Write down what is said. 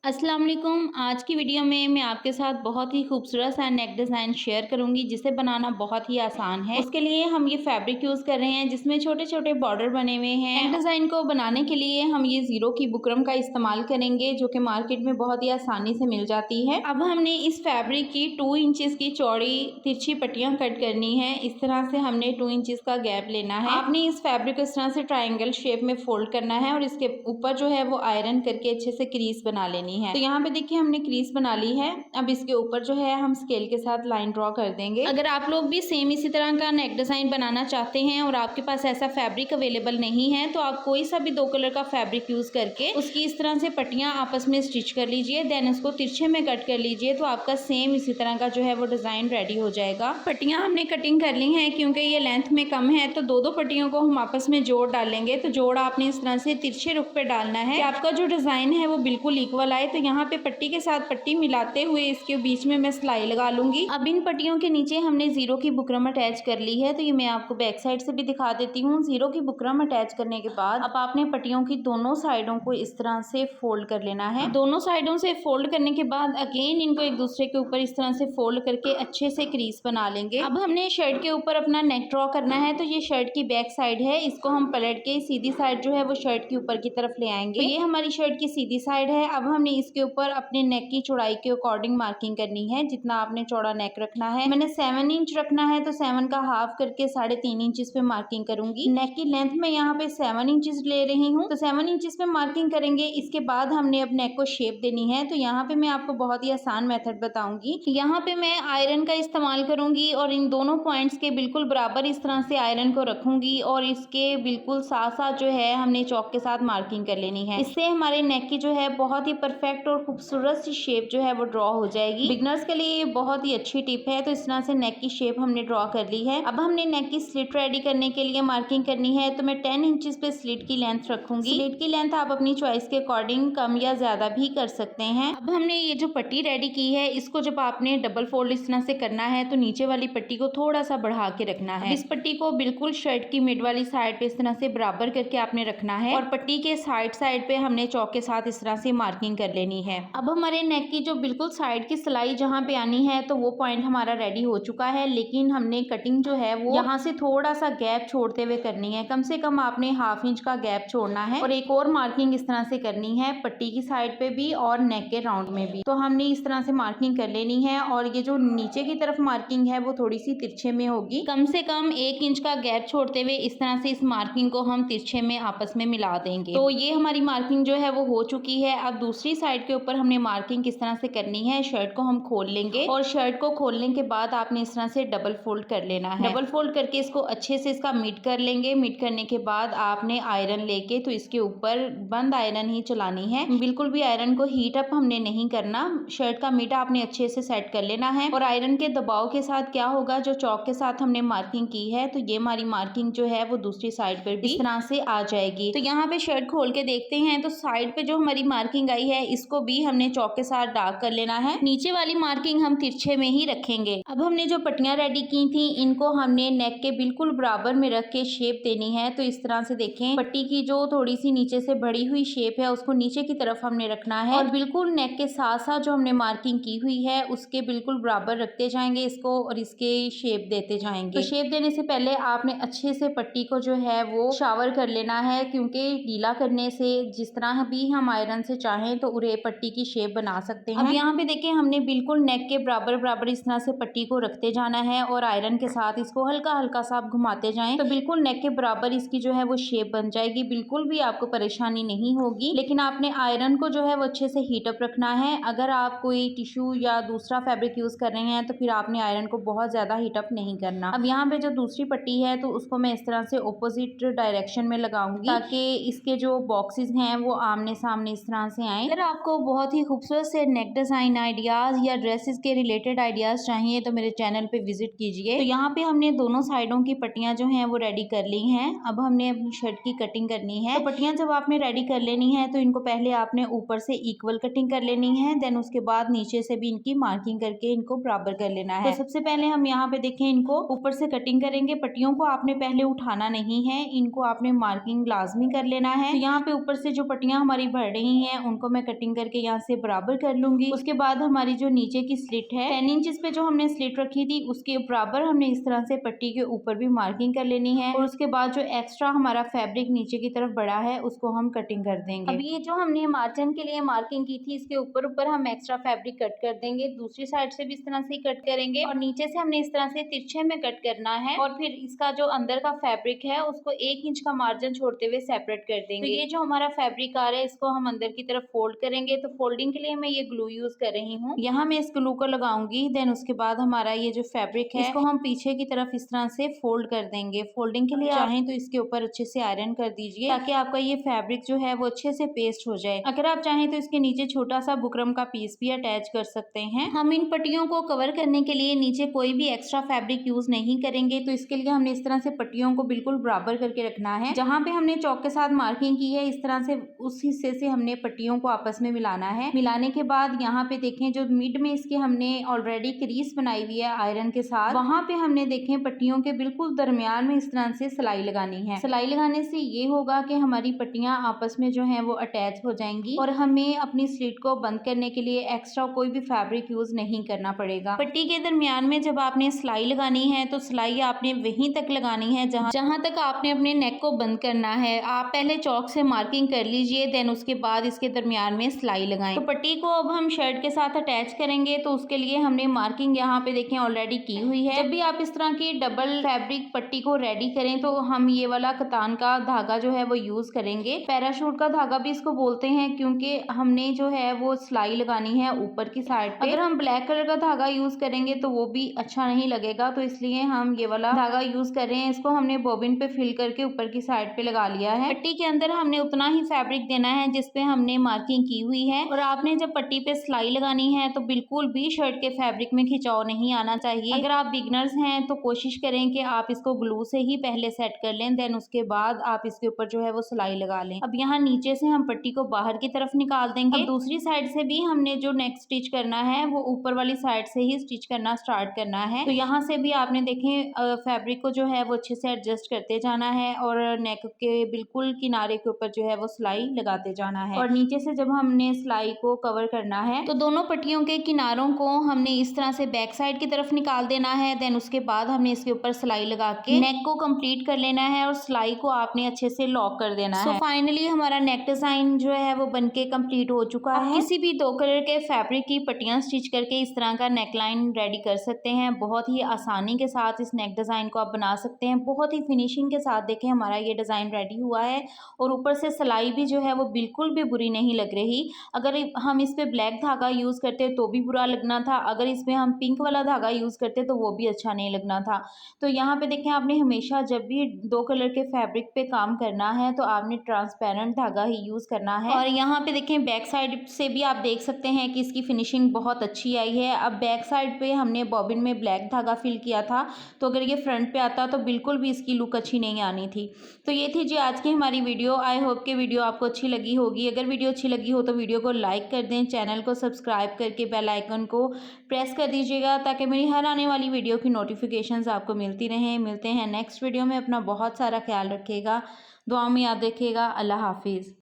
अस्सलाम वालेकुम। आज की वीडियो में मैं आपके साथ बहुत ही खूबसूरत सा नेक डिज़ाइन शेयर करूंगी जिसे बनाना बहुत ही आसान है। उसके लिए हम ये फैब्रिक यूज़ कर रहे हैं जिसमें छोटे छोटे बॉर्डर बने हुए हैं। नेक डिज़ाइन को बनाने के लिए हम ये ज़ीरो की बुकरम का इस्तेमाल करेंगे जो कि मार्केट में बहुत ही आसानी से मिल जाती है। अब हमने इस फैब्रिक की 2 इंचेस की चौड़ी तिरछी पट्टियाँ कट करनी है। इस तरह से हमने 2 इंचेस का गैप लेना है। आपने इस फैब्रिक को इस तरह से ट्राइंगल शेप में फोल्ड करना है और इसके ऊपर जो है वो आयरन करके अच्छे से क्रीज बना लेनी है। तो यहाँ पे देखिए हमने क्रीज बना ली है। अब इसके ऊपर जो है हम स्केल के साथ लाइन ड्रॉ कर देंगे। अगर आप लोग भी सेम इसी तरह का नेक डिजाइन बनाना चाहते हैं और आपके पास ऐसा फैब्रिक अवेलेबल नहीं है तो आप कोई सा भी 2 कलर का फैब्रिक यूज करके उसकी इस तरह से पट्टियां आपस में स्टिच कर लीजिए। देन इसको तिरछे में कट कर लीजिए तो आपका सेम इसी तरह का जो है वो डिजाइन रेडी हो जाएगा। पट्टियां हमने कटिंग कर ली है क्योंकि ये लेंथ में कम है तो दो पट्टियों को हम आपस में जोड़ डालेंगे। तो जोड़ आपने इस तरह से तिरछे रुख पे डालना है कि आपका जो डिजाइन है वो बिल्कुल इक्वल आए। तो यहाँ पे पट्टी के साथ पट्टी मिलाते हुए इसके बीच में मैं सिलाई लगा लूंगी। अब इन पट्टियों के नीचे हमने ज़ीरो की बुकरम अटैच कर ली है। तो ये मैं आपको बैक साइड से भी दिखा देती हूँ। ज़ीरो की बुकरम अटैच करने के बाद अब आपने पट्टियों की दोनों साइडों को इस तरह से फोल्ड कर लेना है। दोनों साइडों से फोल्ड करने के बाद अगेन इनको एक दूसरे के ऊपर इस तरह से फोल्ड करके अच्छे से क्रीज बना लेंगे। अब हमने शर्ट के ऊपर अपना नेक ड्रॉ करना है। तो ये शर्ट की बैक साइड है, इसको हम पलट के सीधी साइड जो है वो शर्ट के ऊपर की तरफ ले आएंगे। तो ये हमारी शर्ट की सीधी साइड है। अब हमने इसके ऊपर अपने नेक की चौड़ाई के अकॉर्डिंग मार्किंग करनी है। जितना आपने चौड़ा नेक रखना है, मैंने 7 इंच रखना है तो 7 का हाफ करके 3.5 इंच पे मार्किंग करूंगी। नेक की लेंथ में यहाँ पे 7 इंच ले रही हूँ तो 7 इंच पे मार्किंग करेंगे। इसके बाद हमने अब नेक को शेप देनी है। तो यहाँ पे मैं आपको बहुत ही आसान मेथड बताऊंगी। यहाँ पे मैं आयरन का इस्तेमाल करूंगी और इन दोनों पॉइंट्स के बिल्कुल बराबर इस तरह से आयरन को रखूंगी और इसके बिल्कुल साथ साथ जो है हमने चौक के साथ मार्किंग कर लेनी है। इससे हमारे नेक की जो है बहुत ही परफेक्ट और खूबसूरत सी शेप जो है वो ड्रॉ हो जाएगी। बिगनर्स के लिए ये बहुत ही अच्छी टिप है। तो इस तरह से नेक की शेप हमने ड्रॉ कर ली है। अब हमने नेक की स्लिट रेडी करने के लिए मार्किंग करनी है। तो मैं 10 इंच पे स्लिट की लेंथ रखूंगी। स्लिट की लेंथ आप अपनी चॉइस के अकॉर्डिंग कम या ज्यादा भी कर सकते हैं। अब हमने ये जो पट्टी रेडी की है इसको जब आपने डबल फोल्ड इस तरह से करना है तो नीचे वाली पट्टी को थोड़ा सा बढ़ा के रखना है। इस पट्टी को बिल्कुल शर्ट की मिड वाली साइड पे इस तरह से बराबर करके आपने रखना है और पट्टी के साइड पे हमने चौक के साथ इस तरह से मार्किंग कर लेनी है। अब हमारे नेक की जो बिल्कुल साइड की सिलाई जहाँ पे आनी है तो वो पॉइंट हमारा रेडी हो चुका है। लेकिन हमने कटिंग जो है वो यहाँ से थोड़ा सा गैप छोड़ते हुए करनी है। कम से कम आपने ½ इंच का गैप छोड़ना है और एक और मार्किंग इस तरह से करनी है पट्टी की साइड पे भी और नेक के राउंड में भी। तो हमने इस तरह से मार्किंग कर लेनी है और ये जो नीचे की तरफ मार्किंग है वो थोड़ी सी तिरछे में होगी। कम से कम 1 इंच का गैप छोड़ते हुए इस तरह से इस मार्किंग को हम तिरछे में आपस में मिला देंगे। तो ये हमारी मार्किंग जो है वो हो चुकी है। अब दूसरी साइड के ऊपर हमने मार्किंग किस तरह से करनी है, शर्ट को हम खोल लेंगे और शर्ट को खोलने के बाद आपने इस तरह से डबल फोल्ड कर लेना है। डबल फोल्ड करके इसको अच्छे से इसका मिड कर लेंगे। मिड करने के बाद आपने आयरन लेके तो इसके ऊपर बंद आयरन ही चलानी है। बिल्कुल भी आयरन को हीट अप हमने नहीं करना। शर्ट का मिड आपने अच्छे से सेट कर लेना है और आयरन के दबाव के साथ क्या होगा, जो चौक के साथ हमने मार्किंग की है तो ये हमारी मार्किंग जो है वो दूसरी साइड पर भी इस तरह से आ जाएगी। तो यहाँ पे शर्ट खोल के देखते हैं तो साइड पे जो हमारी मार्किंग आई है इसको भी हमने चौक के साथ डार्क कर लेना है। नीचे वाली मार्किंग हम तिरछे में ही रखेंगे। अब हमने जो पट्टियां रेडी की थी इनको हमने नेक के बिल्कुल बराबर में रख के शेप देनी है। तो इस तरह से देखें, पट्टी की जो थोड़ी सी नीचे से बढ़ी हुई शेप है उसको नीचे की तरफ हमने रखना है और बिल्कुल नेक के साथ साथ जो हमने मार्किंग की हुई है उसके बिल्कुल बराबर रखते जाएंगे इसको और इसके शेप देते जाएंगे। तो शेप देने से पहले आपने अच्छे से पट्टी को जो है वो शावर कर लेना है क्योंकि गीला करने से जिस तरह भी हम आयरन से चाहें तो उरे पट्टी की शेप बना सकते हैं। अब यहाँ पे देखें हमने बिल्कुल नेक के बराबर इस तरह से पट्टी को रखते जाना है और आयरन के साथ इसको हल्का हल्का सा आप घुमाते जाएं तो बिल्कुल नेक के बराबर इसकी जो है वो शेप बन जाएगी। बिल्कुल भी आपको परेशानी नहीं होगी। लेकिन आपने आयरन को जो है वो अच्छे से हीटअप रखना है। अगर आप कोई टिश्यू या दूसरा फैब्रिक यूज कर रहे हैं तो फिर आपने आयरन को बहुत ज्यादा हीटअप नहीं करना। अब यहाँ पे जो दूसरी पट्टी है तो उसको मैं इस तरह से ऑपोजिट डायरेक्शन में लगाऊंगी ताकि इसके जो बॉक्सेस हैं वो आमने सामने इस तरह से आए। अगर आपको बहुत ही खूबसूरत से नेक डिजाइन आइडियाज या ड्रेसेस के रिलेटेड आइडियाज चाहिए तो मेरे चैनल पे विजिट कीजिए। तो यहाँ पे हमने दोनों साइडों की पट्टियां जो हैं वो रेडी कर ली हैं। अब हमने अपनी शर्ट की कटिंग करनी है। तो पट्टियां जब आपने रेडी कर लेनी है तो इनको पहले आपने ऊपर से इक्वल कटिंग कर लेनी है। देन उसके बाद नीचे से भी इनकी मार्किंग करके इनको बराबर कर लेना है। तो सबसे पहले हम यहाँ पे देखें इनको ऊपर से कटिंग करेंगे। पट्टियों को आपने पहले उठाना नहीं है, इनको आपने मार्किंग लाजमी कर लेना है। तो यहाँ पे ऊपर से जो पट्टियां हमारी बढ़ रही हैं उनको मैं कटिंग करके यहाँ से बराबर कर लूंगी। उसके बाद हमारी जो नीचे की स्लिट है 10 इंचेस पे जो हमने स्लिट रखी थी उसके बराबर हमने इस तरह से पट्टी के ऊपर भी मार्किंग कर लेनी है और उसके बाद जो एक्स्ट्रा हमारा फैब्रिक नीचे की तरफ बड़ा है उसको हम कटिंग कर देंगे। अब ये जो हमने मार्जिन के लिए मार्किंग की थी इसके ऊपर हम एक्स्ट्रा फैब्रिक कट कर देंगे। दूसरी साइड से भी इस तरह से ही कट करेंगे और नीचे से हमने इस तरह से तिरछे में कट करना है और फिर इसका जो अंदर का फैब्रिक है उसको 1 इंच का मार्जिन छोड़ते हुए सेपरेट कर देंगे। तो ये जो हमारा फैब्रिक आ रहा है इसको हम अंदर की तरफ फोल्ड करेंगे। तो फोल्डिंग के लिए मैं ये ग्लू यूज कर रही हूँ। यहाँ मैं इस ग्लू को लगाऊंगी। देन उसके बाद हमारा ये जो फैब्रिक है इसको हम पीछे की तरफ इस तरह से फोल्ड कर देंगे। फोल्डिंग के लिए चाहें तो इसके ऊपर अच्छे से आयरन कर दीजिए ताकि आपका ये फैब्रिक जो है वो अच्छे से पेस्ट हो जाए। अगर आप चाहें तो इसके नीचे छोटा सा बुकरम का पीस भी अटैच कर सकते हैं। हम इन पट्टियों को कवर करने के लिए नीचे कोई भी एक्स्ट्रा फैब्रिक यूज नहीं करेंगे। तो इसके लिए हमने इस तरह से पट्टियों को बिल्कुल बराबर करके रखना है। जहाँ पे हमने चौक के साथ मार्किंग की है इस तरह से उस हिस्से से हमने पट्टियों को आपस में मिलाना है। मिलाने के बाद यहाँ पे देखें जो मिड में इसके हमने ऑलरेडी क्रीज बनाई हुई है आयरन के साथ, वहां पे हमने देखें पट्टियों के बिल्कुल दरमियान में इस तरह से सिलाई लगानी है। सिलाई लगाने से ये होगा कि हमारी पट्टियां आपस में जो है वो अटैच हो जाएंगी और हमें अपनी स्लिट को बंद करने के लिए एक्स्ट्रा कोई भी फैब्रिक यूज नहीं करना पड़ेगा। पट्टी के दरमियान में जब आपने सिलाई लगानी है तो सिलाई आपने वहीं तक लगानी है जहां तक आपने अपने नेक को बंद करना है। आप पहले चौक से मार्किंग कर लीजिए, देन उसके बाद इसके दरमियान में सिलाई लगाएं। तो पट्टी को अब हम शर्ट के साथ अटैच करेंगे तो उसके लिए हमने मार्किंग यहाँ पे देखें ऑलरेडी की हुई है। जब भी आप इस तरह की डबल फैब्रिक पट्टी को रेडी करें तो हम ये वाला कतान का धागा जो है वो यूज करेंगे। पैराशूट का धागा भी इसको बोलते हैं क्योंकि हमने जो है वो सिलाई लगानी है ऊपर की साइड पे। अगर हम ब्लैक कलर का धागा यूज करेंगे तो वो भी अच्छा नहीं लगेगा, तो इसलिए हम ये वाला धागा यूज कर रहे हैं। इसको हमने बॉबिन पे फिल करके ऊपर की साइड पे लगा लिया है। पट्टी के अंदर हमने उतना ही फैब्रिक देना है जिसपे हमने मार्किंग की हुई है और आपने जब पट्टी पे सिलाई लगानी है तो बिल्कुल भी शर्ट के फैब्रिक में खिंचाव नहीं आना चाहिए। अगर आप बिगनर्स हैं तो कोशिश करें कि आप इसको ग्लू से ही पहले सेट कर लें, देन उसके बाद आप इसके ऊपर जो है वो सिलाई लगा लें। अब यहाँ नीचे से हम पट्टी को बाहर की तरफ निकाल देंगे। अब दूसरी साइड से भी हमने जो नेक स्टिच करना है वो ऊपर वाली साइड से ही स्टिच करना स्टार्ट करना है। तो यहाँ से भी आपने देखें फैब्रिक को जो है वो अच्छे से एडजस्ट करते जाना है और नेक के बिल्कुल किनारे के ऊपर जो है वो सिलाई लगाते जाना है। और नीचे से जब हमने सिलाई को कवर करना है तो दोनों पट्टियों के किनारों को हमने इस तरह से बैक साइड की तरफ निकाल देना है। देन उसके बाद हमने इसके ऊपर सिलाई लगा के नेक को कंप्लीट कर लेना है और सिलाई को आपने अच्छे से लॉक कर देना है। फाइनली हमारा नेक डिजाइन जो है वो बनके कंप्लीट हो चुका है। किसी भी 2 कलर के फैब्रिक की पट्टियां स्टिच करके इस तरह का नेकलाइन रेडी कर सकते हैं। बहुत ही आसानी के साथ इस नेक डिजाइन को आप बना सकते हैं। बहुत ही फिनिशिंग के साथ देखें हमारा ये डिजाइन रेडी हुआ है और ऊपर से सिलाई भी जो है वो बिल्कुल भी बुरी नहीं लग रही। अगर हम इस पे ब्लैक धागा यूज करते तो भी बुरा लगना था, अगर इसमें हम पिंक वाला धागा यूज करते तो वो भी अच्छा नहीं लगना था। तो यहाँ पे देखें आपने हमेशा जब भी 2 कलर के फैब्रिक पे काम करना है तो आपने ट्रांसपेरेंट धागा ही यूज करना है। और यहाँ पे देखें बैक साइड से भी आप देख सकते हैं कि इसकी फिनिशिंग बहुत अच्छी आई है। अब बैक साइड पे हमने बॉबिन में ब्लैक धागा फिल किया था तो अगर ये फ्रंट पे आता तो बिल्कुल भी इसकी लुक अच्छी नहीं आनी थी। तो ये थी जी आज की हमारी वीडियो। आई होप कि वीडियो आपको अच्छी लगी होगी। अगर वीडियो अच्छी लगी हो तो वीडियो को लाइक कर दें, चैनल को सब्सक्राइब करके बेल आइकन को प्रेस कर दीजिएगा ताकि मेरी हर आने वाली वीडियो की नोटिफिकेशंस आपको मिलती रहें। मिलते हैं नेक्स्ट वीडियो में। अपना बहुत सारा ख्याल रखिएगा, दुआ में याद रखिएगा। अल्लाह हाफिज़।